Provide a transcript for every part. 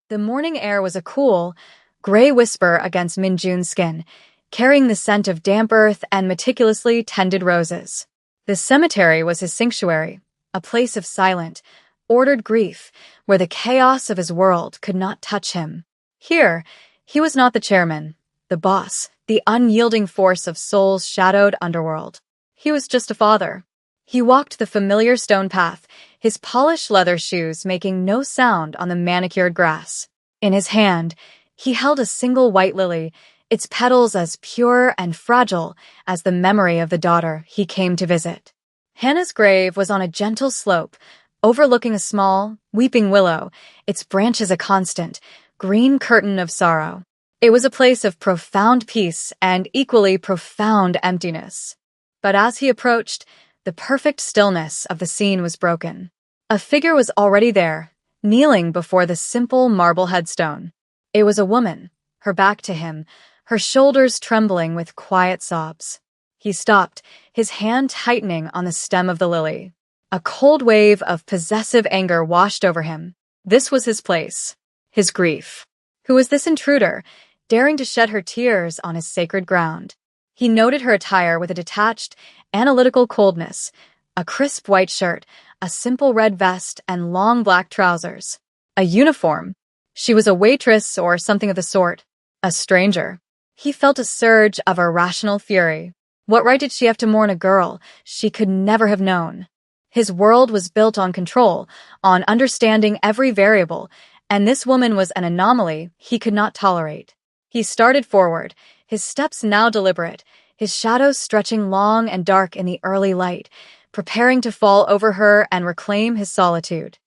The morning air was a cool, gray whisper against Minjun's skin, carrying the scent of damp earth and meticulously tended roses. The cemetery was his sanctuary, a place of silent, ordered grief, where the chaos of his world could not touch him. Here, he was not the chairman, the boss, the unyielding force of Seoul's shadowed underworld. He was just a father. He walked the familiar stone path, his polished leather shoes making no sound on the manicured grass. In his hand, he held a single white lily, its petals as pure and fragile as the memory of the daughter he came to visit. Hannah's grave was on a gentle slope, overlooking a small, weeping willow, its branches a constant, green curtain of sorrow. It was a place of profound peace and equally profound emptiness. But as he approached, the perfect stillness of the scene was broken. A figure was already there, kneeling before the simple marble headstone. It was a woman, her back to him, her shoulders trembling with quiet sobs. He stopped, his hand tightening on the stem of the lily. A cold wave of possessive anger washed over him. This was his place, his grief. Who was this intruder, daring to shed her tears on his sacred ground? He noted her attire with a detached, analytical coldness, a crisp white shirt, a simple red vest, and long black trousers. A uniform. She was a waitress or something of the sort. A stranger. He felt a surge of irrational fury. What right did she have to mourn a girl she could never have known? His world was built on control, on understanding every variable, and this woman was an anomaly he could not tolerate. He started forward, his steps now deliberate, his shadows stretching long and dark in the early light, preparing to fall over her and reclaim his solitude.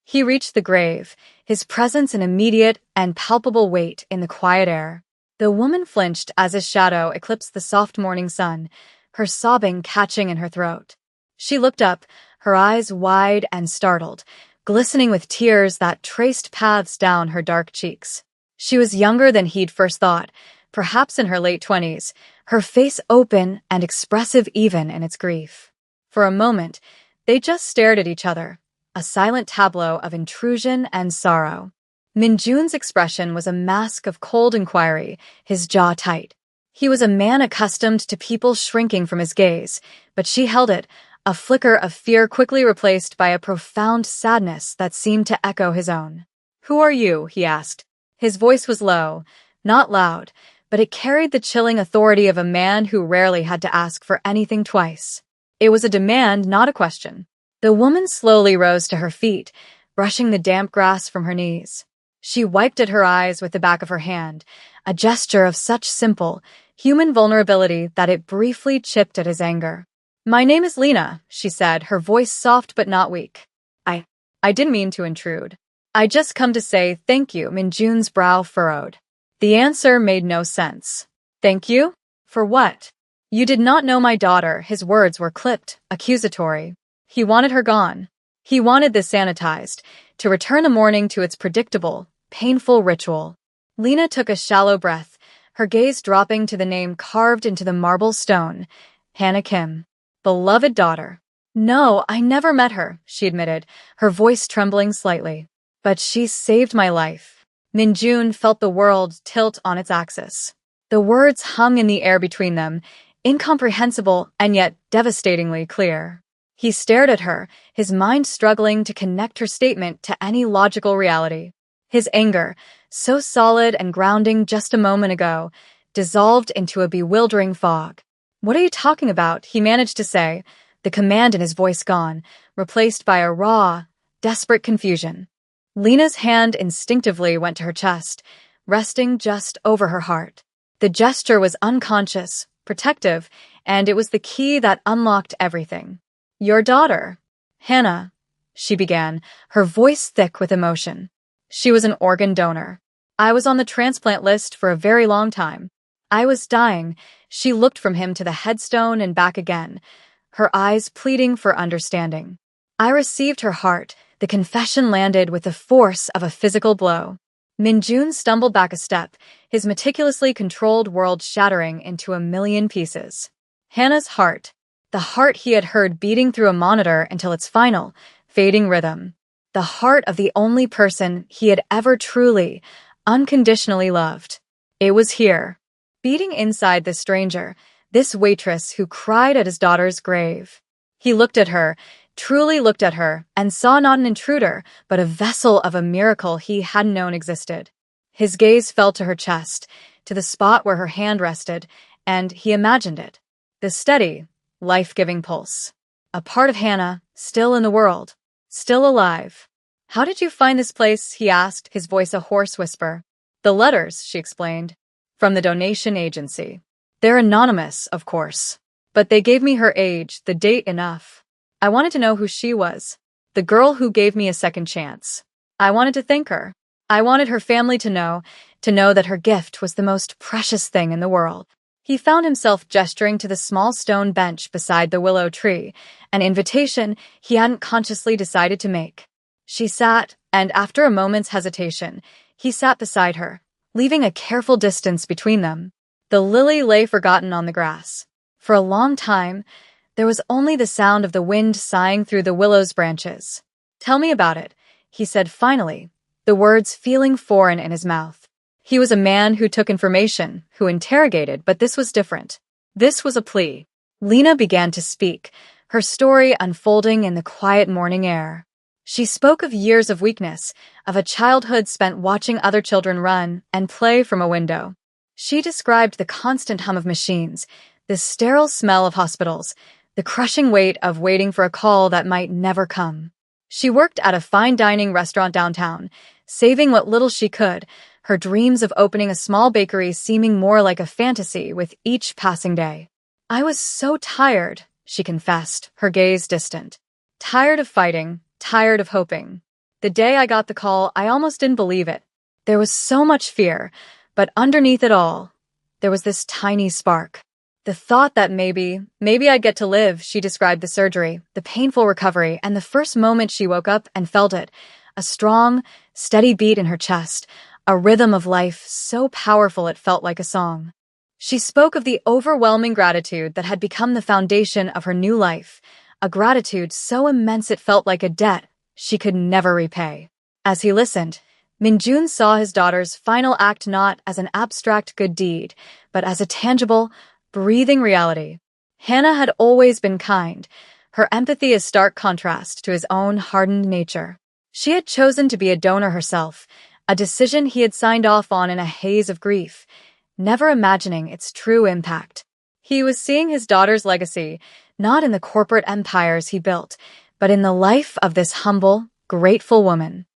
He reached the grave, his presence an immediate and palpable weight in the quiet air. The woman flinched as his shadow eclipsed the soft morning sun, her sobbing catching in her throat. She looked up, her eyes wide and startled, glistening with tears that traced paths down her dark cheeks. She was younger than he'd first thought, perhaps in her late 20s, her face open and expressive even in its grief. For a moment, they just stared at each other, a silent tableau of intrusion and sorrow. Minjun's expression was a mask of cold inquiry, his jaw tight. He was a man accustomed to people shrinking from his gaze, but she held it, a flicker of fear quickly replaced by a profound sadness that seemed to echo his own. "Who are you?" he asked. His voice was low, not loud, but it carried the chilling authority of a man who rarely had to ask for anything twice. It was a demand, not a question. The woman slowly rose to her feet, brushing the damp grass from her knees. She wiped at her eyes with the back of her hand, a gesture of such simple, human vulnerability that it briefly chipped at his anger. "My name is Lena," she said, her voice soft but not weak. I didn't mean to intrude. I just come to say thank you." Minjun's brow furrowed. The answer made no sense. "Thank you? For what?" "You did not know my daughter." His words were clipped, accusatory. He wanted her gone. He wanted this sanitized, to return the morning to its predictable, painful ritual. Lena took a shallow breath, her gaze dropping to the name carved into the marble stone, Hannah Kim. Beloved daughter. "No, I never met her," she admitted, her voice trembling slightly. "But she saved my life." Minjun felt the world tilt on its axis. The words hung in the air between them, incomprehensible and yet devastatingly clear. He stared at her, his mind struggling to connect her statement to any logical reality. His anger, so solid and grounding just a moment ago, dissolved into a bewildering fog. "What are you talking about?" he managed to say, the command in his voice gone, replaced by a raw, desperate confusion. Lena's hand instinctively went to her chest, resting just over her heart. The gesture was unconscious, protective, and it was the key that unlocked everything. "Your daughter, Hannah," she began, her voice thick with emotion. "She was an organ donor. I was on the transplant list for a very long time. I was dying." She looked from him to the headstone and back again, her eyes pleading for understanding. "I received her heart." The confession landed with the force of a physical blow. Minjun stumbled back a step, his meticulously controlled world shattering into a million pieces. Hannah's heart. The heart he had heard beating through a monitor until its final, fading rhythm. the heart of the only person he had ever truly, unconditionally loved. It was here, beating inside this stranger, this waitress who cried at his daughter's grave. He looked at her, truly looked at her, and saw not an intruder, but a vessel of a miracle he hadn't known existed. His gaze fell to her chest, to the spot where her hand rested, and he imagined it. The steady, life-giving pulse. A part of Hannah, still in the world, still alive. "How did you find this place?" he asked, his voice a hoarse whisper. "The letters," she explained, "from the donation agency. They're anonymous, of course. But they gave me her age, the date enough. I wanted to know who she was. The girl who gave me a second chance. I wanted to thank her. I wanted her family to know that her gift was the most precious thing in the world." He found himself gesturing to the small stone bench beside the willow tree, an invitation he hadn't consciously decided to make. She sat, and after a moment's hesitation, he sat beside her, leaving a careful distance between them. The lily lay forgotten on the grass. For a long time, there was only the sound of the wind sighing through the willow's branches. "Tell me about it," he said finally, the words feeling foreign in his mouth. He was a man who took information, who interrogated, but this was different. This was a plea. Lena began to speak, her story unfolding in the quiet morning air. She spoke of years of weakness, of a childhood spent watching other children run and play from a window. She described the constant hum of machines, the sterile smell of hospitals, the crushing weight of waiting for a call that might never come. She worked at a fine dining restaurant downtown, saving what little she could, her dreams of opening a small bakery seeming more like a fantasy with each passing day. "I was so tired," she confessed, her gaze distant. "Tired of fighting, tired of hoping. The day I got the call, I almost didn't believe it. There was so much fear, but underneath it all, there was this tiny spark. The thought that maybe I'd get to live." She described the surgery, the painful recovery, and the first moment she woke up and felt it, a strong, steady beat in her chest, a rhythm of life so powerful it felt like a song. She spoke of the overwhelming gratitude that had become the foundation of her new life, a gratitude so immense it felt like a debt she could never repay. As he listened, Minjun saw his daughter's final act not as an abstract good deed, but as a tangible, breathing reality. Hannah had always been kind, her empathy a stark contrast to his own hardened nature. She had chosen to be a donor herself, a decision he had signed off on in a haze of grief, never imagining its true impact. He was seeing his daughter's legacy, not in the corporate empires he built, but in the life of this humble, grateful woman.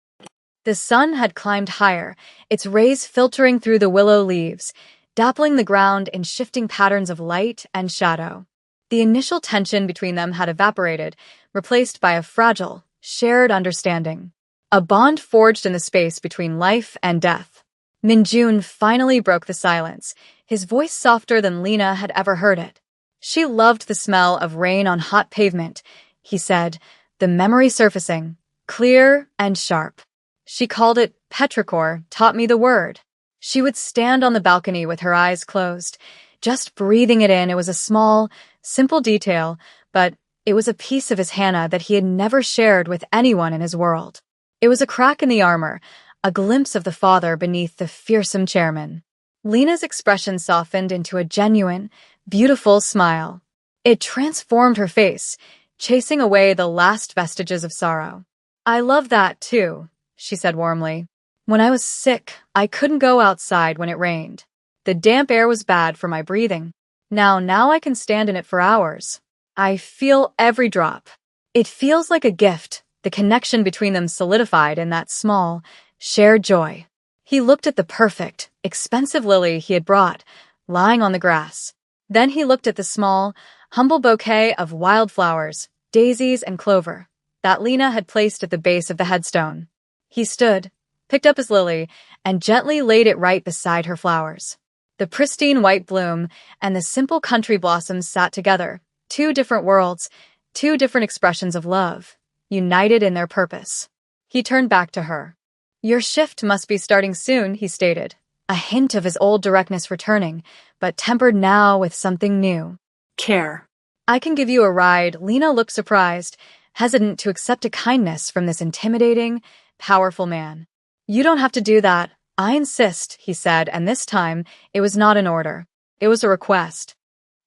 The sun had climbed higher, its rays filtering through the willow leaves, dappling the ground in shifting patterns of light and shadow. The initial tension between them had evaporated, replaced by a fragile, shared understanding. A bond forged in the space between life and death. Minjun finally broke the silence, his voice softer than Lena had ever heard it. "She loved the smell of rain on hot pavement," he said, the memory surfacing, clear and sharp. "She called it petrichor, taught me the word. She would stand on the balcony with her eyes closed, just breathing it in. It was a small, simple detail, but it was a piece of his Hannah that he had never shared with anyone in his world. It was a crack in the armor, a glimpse of the father beneath the fearsome chairman." Lena's expression softened into a genuine, beautiful smile. It transformed her face, chasing away the last vestiges of sorrow. "I love that, too," she said warmly. "When I was sick, I couldn't go outside when it rained. The damp air was bad for my breathing. Now I can stand in it for hours. I feel every drop. It feels like a gift." The connection between them solidified in that small, shared joy. He looked at the perfect, expensive lily he had brought, lying on the grass. Then he looked at the small, humble bouquet of wildflowers, daisies and clover, that Lena had placed at the base of the headstone. He stood, picked up his lily, and gently laid it right beside her flowers. The pristine white bloom and the simple country blossoms sat together, two different worlds, two different expressions of love, united in their purpose. He turned back to her. "Your shift must be starting soon," he stated, a hint of his old directness returning, but tempered now with something new. "Care. I can give you a ride." Lena looked surprised, hesitant to accept a kindness from this intimidating, powerful man. "You don't have to do that. I insist," he said, and this time it was not an order. It was a request.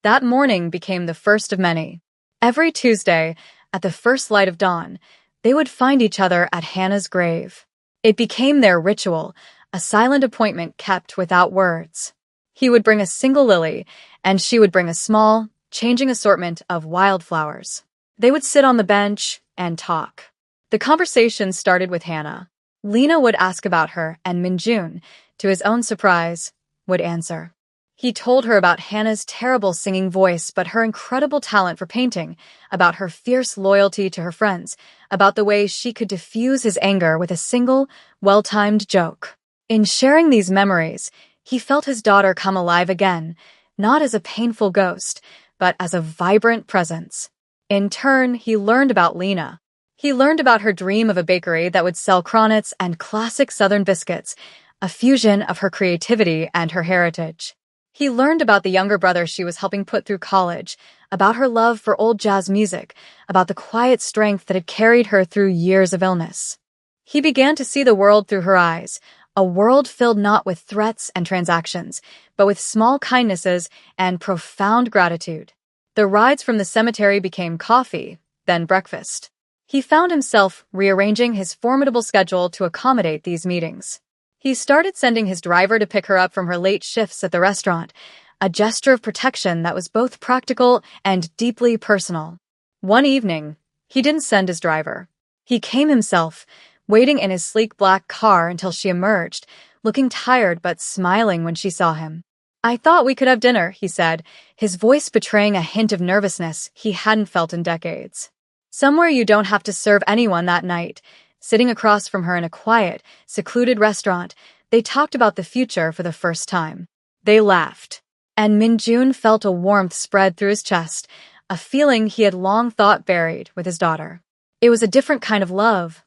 That morning became the first of many. Every Tuesday, at the first light of dawn, they would find each other at Hannah's grave. It became their ritual, a silent appointment kept without words. He would bring a single lily, and she would bring a small, changing assortment of wildflowers. They would sit on the bench and talk. The conversation started with Hannah. Lena would ask about her, and Minjun, to his own surprise, would answer. He told her about Hannah's terrible singing voice, but her incredible talent for painting, about her fierce loyalty to her friends, about the way she could diffuse his anger with a single, well-timed joke. In sharing these memories, he felt his daughter come alive again, not as a painful ghost, but as a vibrant presence. In turn, he learned about Lena. He learned about her dream of a bakery that would sell cronets and classic Southern biscuits, a fusion of her creativity and her heritage. He learned about the younger brother she was helping put through college, about her love for old jazz music, about the quiet strength that had carried her through years of illness. He began to see the world through her eyes, a world filled not with threats and transactions, but with small kindnesses and profound gratitude. The rides from the cemetery became coffee, then breakfast. He found himself rearranging his formidable schedule to accommodate these meetings. He started sending his driver to pick her up from her late shifts at the restaurant, a gesture of protection that was both practical and deeply personal. One evening, he didn't send his driver. He came himself, waiting in his sleek black car until she emerged, looking tired but smiling when she saw him. "I thought we could have dinner," he said, his voice betraying a hint of nervousness he hadn't felt in decades. "Somewhere you don't have to serve anyone." That night, sitting across from her in a quiet, secluded restaurant, they talked about the future for the first time. They laughed, and Minjun felt a warmth spread through his chest, a feeling he had long thought buried with his daughter. It was a different kind of love,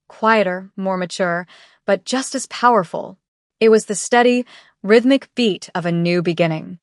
quieter, more mature, but just as powerful. It was the steady, rhythmic beat of a new beginning.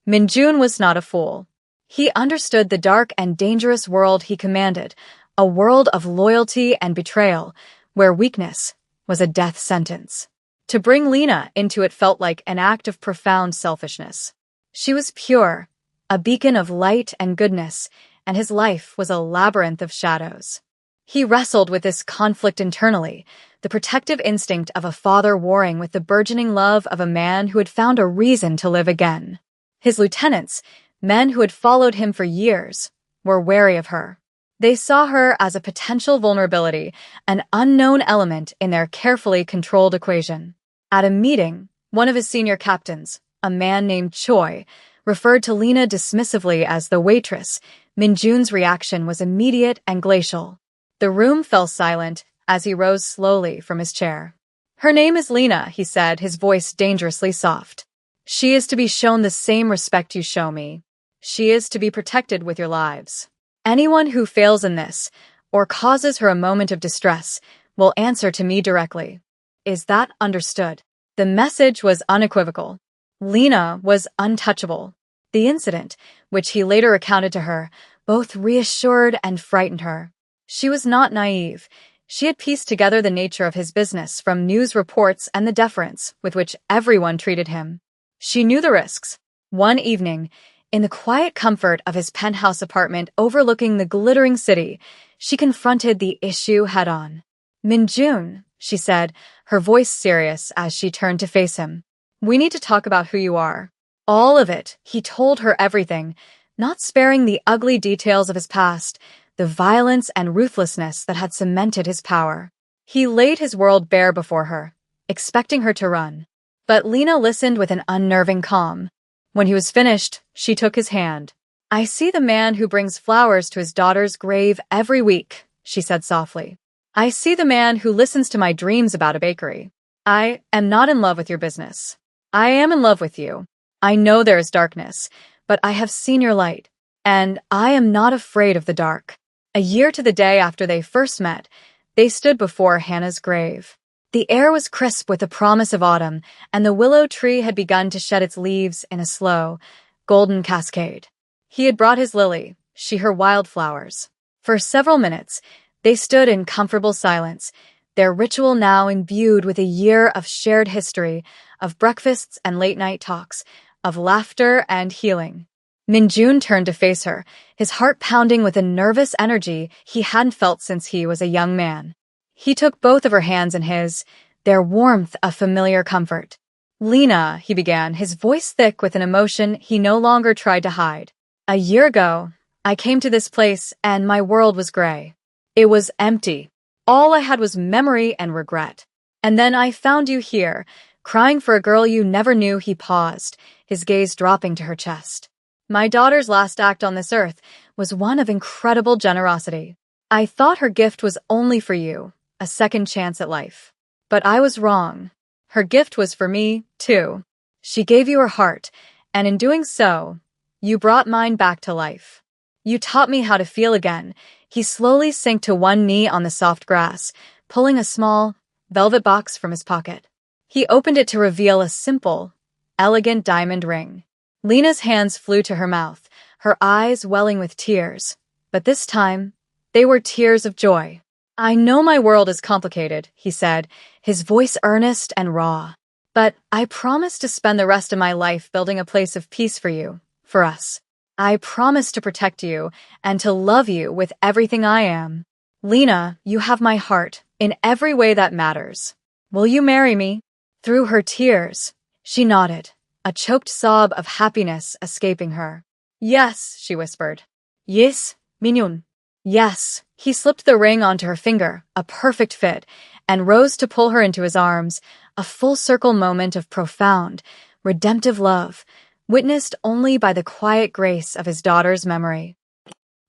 Minjun was not a fool. He understood the dark and dangerous world he commanded, a world of loyalty and betrayal, where weakness was a death sentence. To bring Lena into it felt like an act of profound selfishness. She was pure, a beacon of light and goodness, and his life was a labyrinth of shadows. He wrestled with this conflict internally, the protective instinct of a father warring with the burgeoning love of a man who had found a reason to live again. His lieutenants, men who had followed him for years, were wary of her. They saw her as a potential vulnerability, an unknown element in their carefully controlled equation. At a meeting, one of his senior captains, a man named Choi, referred to Lena dismissively as the waitress. Minjun's reaction was immediate and glacial. The room fell silent as he rose slowly from his chair. "Her name is Lena," he said, his voice dangerously soft. "She is to be shown the same respect you show me. She is to be protected with your lives. Anyone who fails in this, or causes her a moment of distress, will answer to me directly. Is that understood?" The message was unequivocal. Lena was untouchable. The incident, which he later recounted to her, both reassured and frightened her. She was not naive. She had pieced together the nature of his business from news reports and the deference with which everyone treated him. She knew the risks. One evening, in the quiet comfort of his penthouse apartment overlooking the glittering city, she confronted the issue head-on. "Minjun," she said, her voice serious as she turned to face him. "We need to talk about who you are." All of it. He told her everything, not sparing the ugly details of his past, the violence and ruthlessness that had cemented his power. He laid his world bare before her, expecting her to run. But Lena listened with an unnerving calm. When he was finished, she took his hand. "I see the man who brings flowers to his daughter's grave every week," she said softly. "I see the man who listens to my dreams about a bakery. I am not in love with your business. I am in love with you. I know there is darkness, but I have seen your light, and I am not afraid of the dark." A year to the day after they first met, they stood before Hannah's grave. The air was crisp with the promise of autumn, and the willow tree had begun to shed its leaves in a slow, golden cascade. He had brought his lily, she her wildflowers. For several minutes, they stood in comfortable silence, their ritual now imbued with a year of shared history, of breakfasts and late-night talks, of laughter and healing. Minjun turned to face her, his heart pounding with a nervous energy he hadn't felt since he was a young man. He took both of her hands in his, their warmth a familiar comfort. "Lena," he began, his voice thick with an emotion he no longer tried to hide. "A year ago, I came to this place and my world was gray. It was empty. All I had was memory and regret. And then I found you here, crying for a girl you never knew." He paused, his gaze dropping to her chest. "My daughter's last act on this earth was one of incredible generosity. I thought her gift was only for you, a second chance at life. But I was wrong. Her gift was for me, too. She gave you her heart, and in doing so, you brought mine back to life. You taught me how to feel again." He slowly sank to one knee on the soft grass, pulling a small, velvet box from his pocket. He opened it to reveal a simple, elegant diamond ring. Lena's hands flew to her mouth, her eyes welling with tears. But this time, they were tears of joy. "I know my world is complicated," he said, his voice earnest and raw. "But I promise to spend the rest of my life building a place of peace for you, for us. I promise to protect you and to love you with everything I am. Lena, you have my heart in every way that matters. Will you marry me?" Through her tears, she nodded, a choked sob of happiness escaping her. "Yes," she whispered. "Yes, Minyon." "Yes." He slipped the ring onto her finger, a perfect fit, and rose to pull her into his arms, a full-circle moment of profound, redemptive love, witnessed only by the quiet grace of his daughter's memory.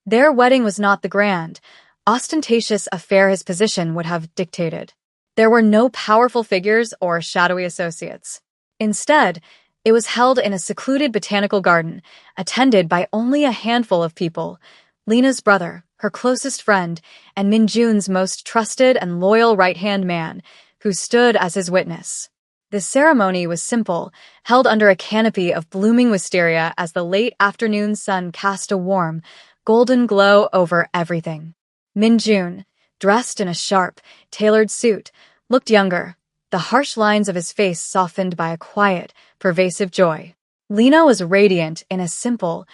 Their wedding was not the grand, ostentatious affair his position would have dictated. There were no powerful figures or shadowy associates. Instead, it was held in a secluded botanical garden, attended by only a handful of people: Lena's brother, her closest friend, and Minjun's most trusted and loyal right-hand man, who stood as his witness. The ceremony was simple, held under a canopy of blooming wisteria as the late afternoon sun cast a warm, golden glow over everything. Minjun, dressed in a sharp, tailored suit, looked younger, the harsh lines of his face softened by a quiet, pervasive joy. Lena was radiant in a simple,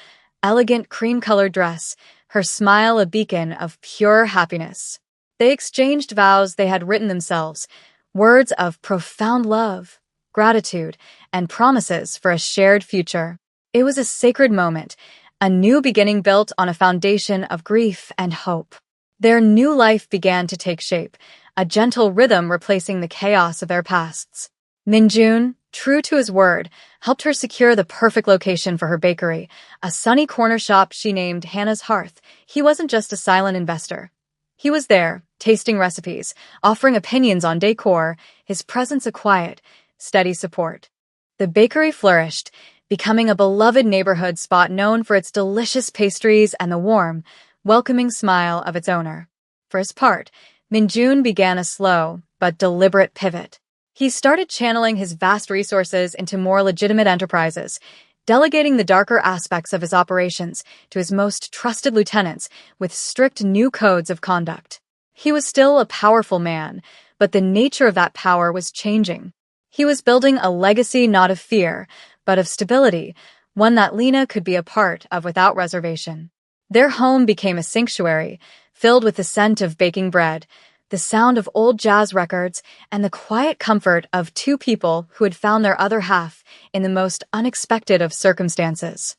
elegant cream-colored dress, her smile a beacon of pure happiness. They exchanged vows they had written themselves, words of profound love, gratitude, and promises for a shared future. It was a sacred moment, a new beginning built on a foundation of grief and hope. Their new life began to take shape, a gentle rhythm replacing the chaos of their pasts. Minjun, true to his word, helped her secure the perfect location for her bakery, a sunny corner shop she named Hannah's Hearth. He wasn't just a silent investor. He was there, tasting recipes, offering opinions on decor, his presence a quiet, steady support. The bakery flourished, becoming a beloved neighborhood spot known for its delicious pastries and the warm, welcoming smile of its owner. For his part, Minjun began a slow but deliberate pivot. He started channeling his vast resources into more legitimate enterprises, delegating the darker aspects of his operations to his most trusted lieutenants with strict new codes of conduct. He was still a powerful man, but the nature of that power was changing. He was building a legacy not of fear, but of stability, one that Lena could be a part of without reservation. Their home became a sanctuary, filled with the scent of baking bread, the sound of old jazz records, and the quiet comfort of two people who had found their other half in the most unexpected of circumstances.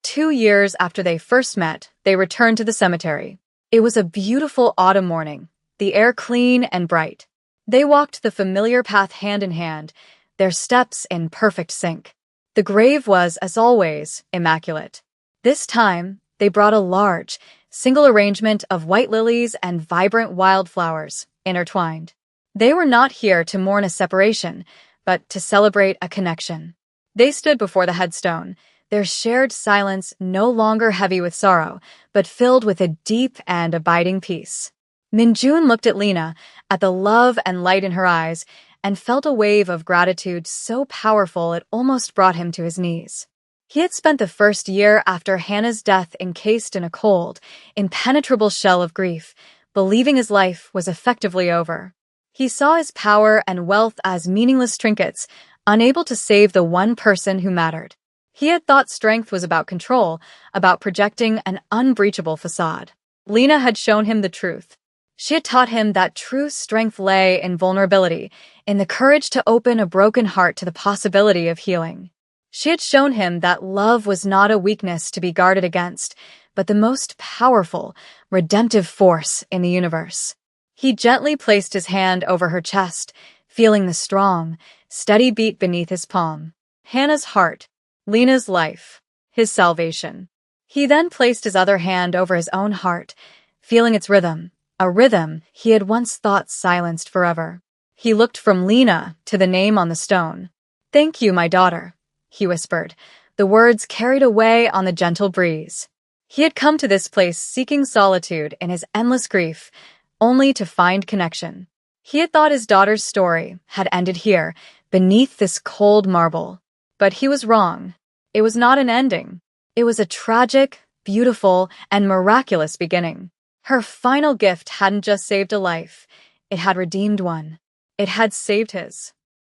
2 years after they first met, they returned to the cemetery. It was a beautiful autumn morning, the air clean and bright. They walked the familiar path hand in hand, their steps in perfect sync. The grave was, as always, immaculate. This time, they brought a large, single arrangement of white lilies and vibrant wildflowers, intertwined. They were not here to mourn a separation, but to celebrate a connection. They stood before the headstone, their shared silence no longer heavy with sorrow, but filled with a deep and abiding peace. Minjun looked at Lena, at the love and light in her eyes, and felt a wave of gratitude so powerful it almost brought him to his knees. He had spent the first year after Hannah's death encased in a cold, impenetrable shell of grief, believing his life was effectively over. He saw his power and wealth as meaningless trinkets, unable to save the one person who mattered. He had thought strength was about control, about projecting an unbreachable facade. Lena had shown him the truth. She had taught him that true strength lay in vulnerability, in the courage to open a broken heart to the possibility of healing. She had shown him that love was not a weakness to be guarded against, but the most powerful, redemptive force in the universe. He gently placed his hand over her chest, feeling the strong, steady beat beneath his palm. Hannah's heart, Lena's life, his salvation. He then placed his other hand over his own heart, feeling its rhythm, a rhythm he had once thought silenced forever. He looked from Lena to the name on the stone. "Thank you, my daughter," he whispered, the words carried away on the gentle breeze. He had come to this place seeking solitude in his endless grief, only to find connection. He had thought his daughter's story had ended here, beneath this cold marble. But he was wrong. It was not an ending. It was a tragic, beautiful, and miraculous beginning. Her final gift hadn't just saved a life. It had redeemed one. It had saved his.